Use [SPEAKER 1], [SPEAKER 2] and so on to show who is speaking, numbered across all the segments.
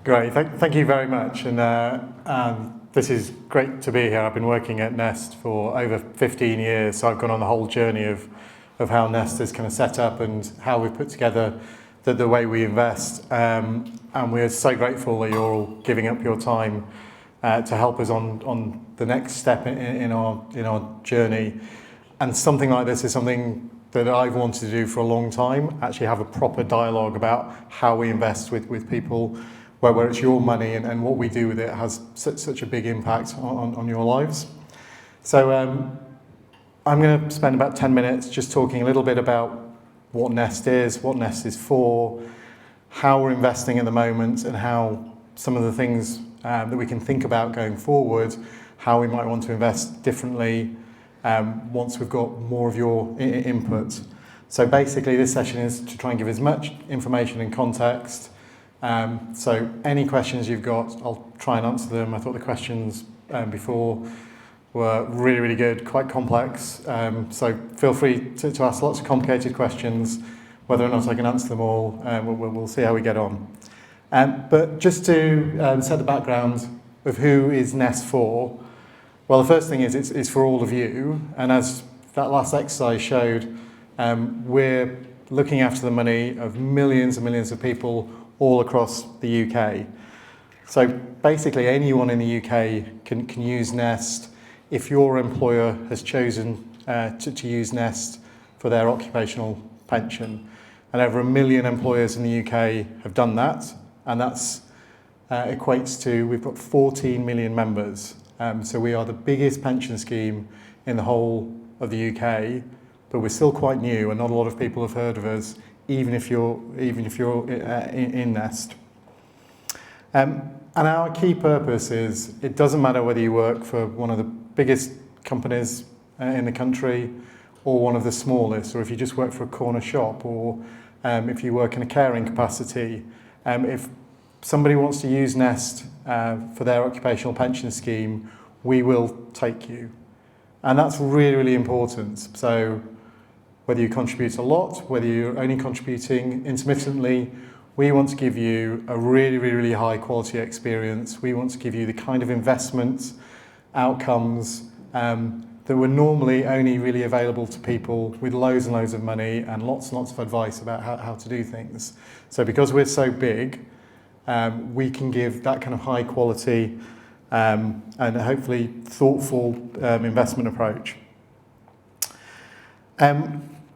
[SPEAKER 1] Great, thank you very much. And this is great to be here. I've been working at Nest for over 15 years, so I've gone on the whole journey of how Nest is kind of set up and how we put together the way we invest. And we're so grateful that you're all giving up your time to help us on the next step in our journey. And something like this is something that I've wanted to do for a long time, actually have a proper dialogue about how we invest with people, where it's your money and what we do with it has such a big impact on your lives. So I'm going to spend about 10 minutes just talking a little bit about what Nest is for, how we're investing at the moment, and how some of the things that we can think about going forward, how we might want to invest differently once we've got more of your input. So basically this session is to try and give as much information and context. So any questions you've got, I'll try and answer them. I thought the questions before were really good, quite complex. So feel free to ask lots of complicated questions. Whether or not I can answer them all, we'll see how we get on. But just to set the background of who is Nest for, well, the first thing is it's for all of you. And as that last exercise showed, we're looking after the money of millions and millions of people all across the UK. So basically anyone in the UK can use Nest if your employer has chosen to use Nest for their occupational pension. And over 1 million employers in the UK have done that, and that's equates to, we've got 14 million members. So we are the biggest pension scheme in the whole of the UK, but we're still quite new and not a lot of people have heard of us, even if you're in Nest. And our key purpose is, it doesn't matter whether you work for one of the biggest companies in the country or one of the smallest, or if you just work for a corner shop, or if you work in a caring capacity. If somebody wants to use Nest for their occupational pension scheme, we will take you. And that's really important. So whether you contribute a lot, whether you're only contributing intermittently, we want to give you a really high quality experience. We want to give you the kind of investment outcomes that were normally only really available to people with loads and loads of money and lots of advice about how to do things. So because we're so big, we can give that kind of high quality and hopefully thoughtful investment approach.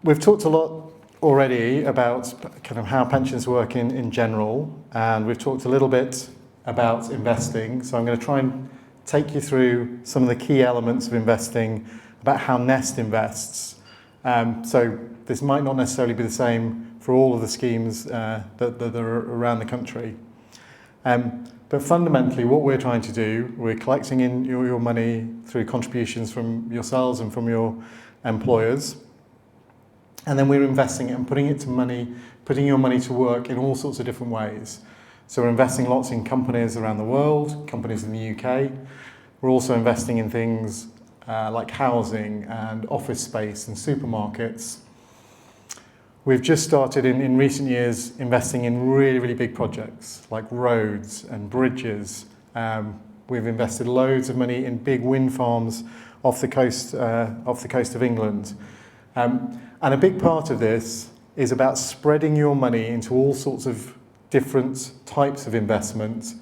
[SPEAKER 1] We've talked a lot already about kind of how pensions work in general, and we've talked a little bit about investing. So I'm going to try and take you through some of the key elements of investing, about how Nest invests. So this might not necessarily be the same for all of the schemes that are around the country. But fundamentally what we're trying to do, we're collecting in your money through contributions from yourselves and from your employers. And then we're investing it and putting your money to work in all sorts of different ways. So we're investing lots in companies around the world, companies in the UK. We're also investing in things like housing and office space and supermarkets. We've just started in recent years investing in really big projects like roads and bridges. We've invested loads of money in big wind farms off the coast of England. And a big part of this is about spreading your money into all sorts of different types of investments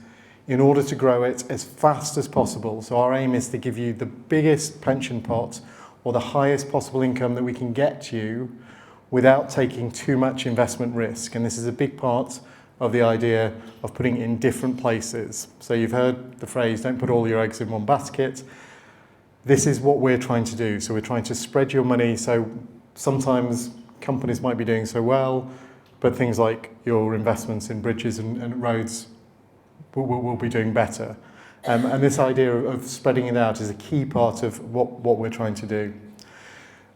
[SPEAKER 1] in order to grow it as fast as possible. So our aim is to give you the biggest pension pot or the highest possible income that we can get you without taking too much investment risk. And this is a big part of the idea of putting it in different places. So you've heard the phrase, don't put all your eggs in one basket. This is what we're trying to do. So we're trying to spread your money. So sometimes companies might be doing so well, but things like your investments in bridges and roads will be doing better. And this idea of spreading it out is a key part of what we're trying to do.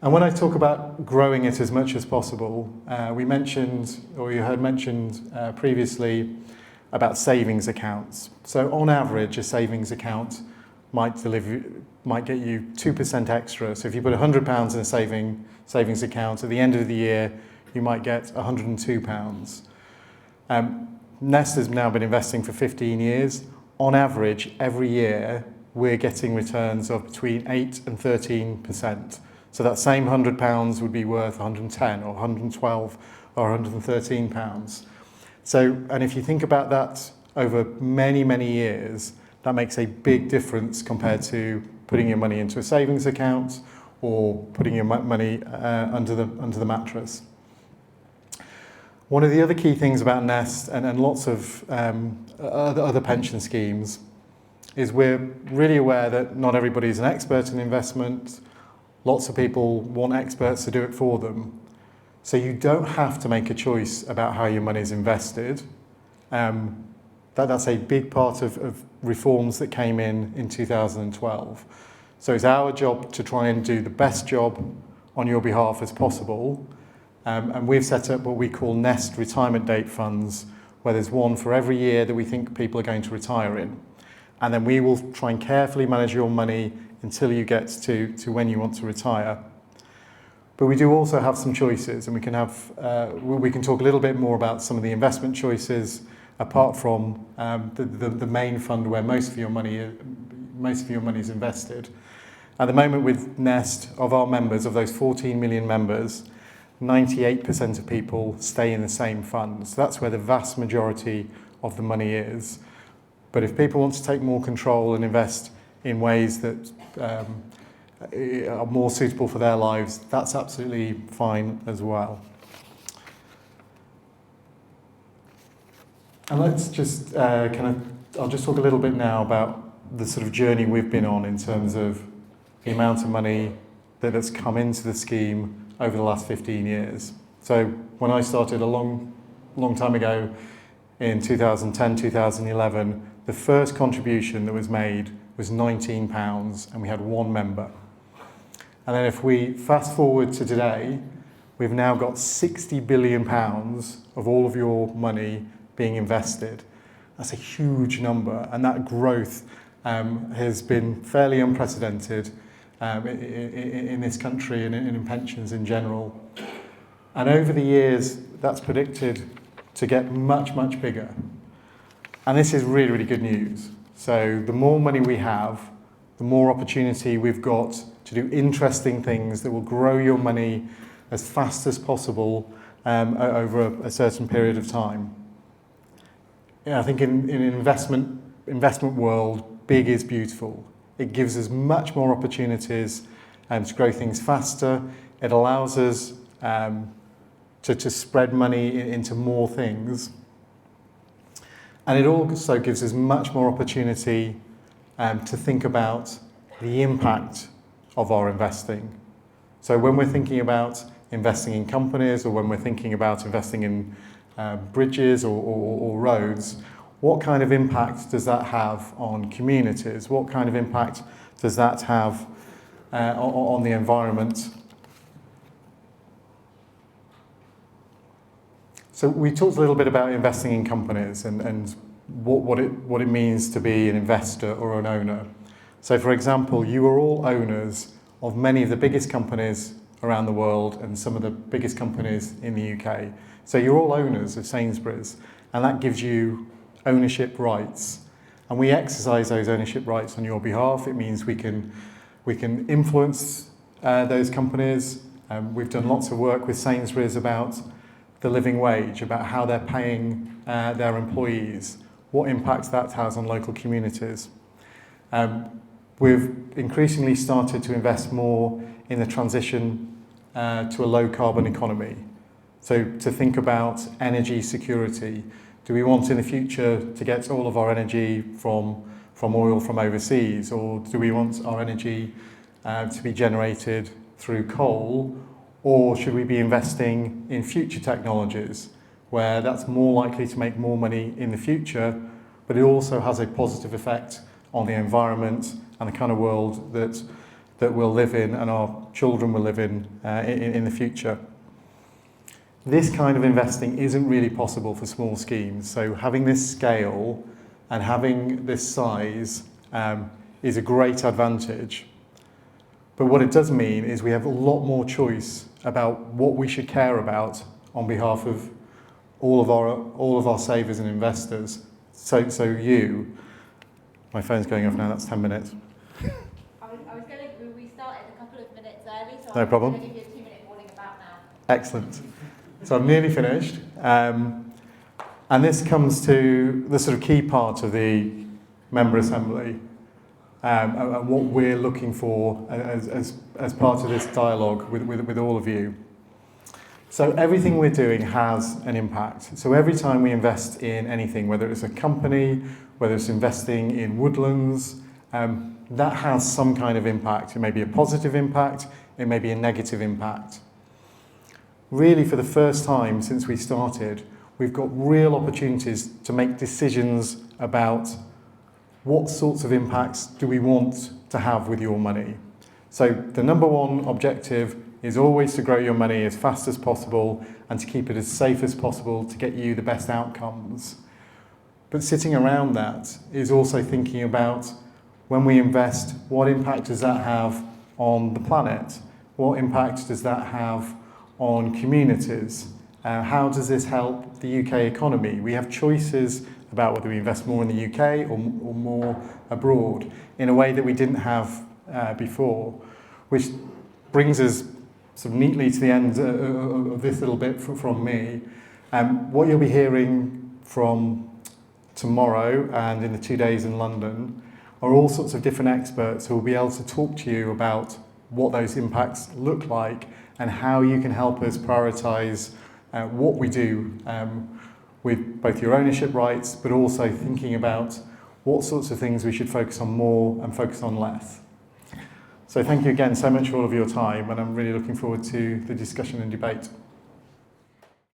[SPEAKER 1] And when I talk about growing it as much as possible, we mentioned, or you heard mentioned previously, about savings accounts. So on average, a savings account might get you 2% extra. So if you put £100 in a savings account, at the end of the year, you might get £102. Nest has now been investing for 15 years. On average, every year, we're getting returns of between 8 and 13%. So that same £100 would be worth 110 or 112 or 113 pounds. So, and if you think about that over many, many years, that makes a big difference compared to putting your money into a savings account or putting your money under the mattress. One of the other key things about Nest and lots of other pension schemes is we're really aware that not everybody is an expert in investment. Lots of people want experts to do it for them. So you don't have to make a choice about how your money is invested. That's a big part of reforms that came in 2012. So it's our job to try and do the best job on your behalf as possible. And we've set up what we call Nest retirement date funds, where there's one for every year that we think people are going to retire in. And then we will try and carefully manage your money until you get to when you want to retire. But we do also have some choices, and we can talk a little bit more about some of the investment choices apart from the main fund where most of your money is invested. At the moment with Nest, of our members, of those 14 million members, 98% of people stay in the same fund. So that's where the vast majority of the money is. But if people want to take more control and invest in ways that are more suitable for their lives, that's absolutely fine as well. And let's just I'll just talk a little bit now about the sort of journey we've been on in terms of the amount of money that has come into the scheme over the last 15 years. So when I started a long time ago in 2010, 2011, the first contribution that was made was £19 and we had one member. And then if we fast forward to today, we've now got £60 billion of all of your money being invested. That's a huge number, and that growth has been fairly unprecedented in this country and in pensions in general. And over the years, that's predicted to get much, much bigger. And this is really, really good news. So the more money we have, the more opportunity we've got to do interesting things that will grow your money as fast as possible over a certain period of time. Yeah, I think in an investment world, big is beautiful. It gives us much more opportunities to grow things faster. It allows us to spread money into more things. And it also gives us much more opportunity to think about the impact of our investing. So when we're thinking about investing in companies, or when we're thinking about investing in bridges or roads, what kind of impact does that have on communities? What kind of impact does that have on the environment? So we talked a little bit about investing in companies and what it means to be an investor or an owner. So for example, you are all owners of many of the biggest companies around the world and some of the biggest companies in the UK. So you're all owners of Sainsbury's, and that gives you ownership rights. And we exercise those ownership rights on your behalf. It means we can influence those companies. We've done lots of work with Sainsbury's about the living wage, about how they're paying their employees, what impact that has on local communities. We've increasingly started to invest more in the transition to a low carbon economy. So to think about energy security. Do we want in the future to get all of our energy from oil from overseas, or do we want our energy to be generated through coal, or should we be investing in future technologies where that's more likely to make more money in the future, but it also has a positive effect on the environment and the kind of world that we'll live in and our children will live in the future. This kind of investing isn't really possible for small schemes. So having this scale and having this size is a great advantage. But what it does mean is we have a lot more choice about what we should care about on behalf of all of our savers and investors. So you, my phone's going off now. That's 10 minutes.
[SPEAKER 2] We started a couple of minutes early, so
[SPEAKER 1] No problem.
[SPEAKER 2] I'm going to give you a 2-minute warning about now.
[SPEAKER 1] Excellent. So I'm nearly finished. And this comes to the sort of key part of the member assembly, and what we're looking for as part of this dialogue with all of you. So everything we're doing has an impact. So every time we invest in anything, whether it's a company, whether it's investing in woodlands, that has some kind of impact. It may be a positive impact, it may be a negative impact. Really, for the first time since we started, we've got real opportunities to make decisions about what sorts of impacts do we want to have with your money. So the number one objective is always to grow your money as fast as possible and to keep it as safe as possible to get you the best outcomes. But sitting around that is also thinking about, when we invest, what impact does that have on the planet? What impact does that have on communities? How does this help the UK economy? We have choices about whether we invest more in the UK or more abroad in a way that we didn't have before, which brings us sort of neatly to the end of this little bit from me. What you'll be hearing from tomorrow and in the 2 days in London are all sorts of different experts who will be able to talk to you about what those impacts look like and how you can help us prioritise what we do with both your ownership rights, but also thinking about what sorts of things we should focus on more and focus on less. So thank you again so much for all of your time, and I'm really looking forward to the discussion and debate.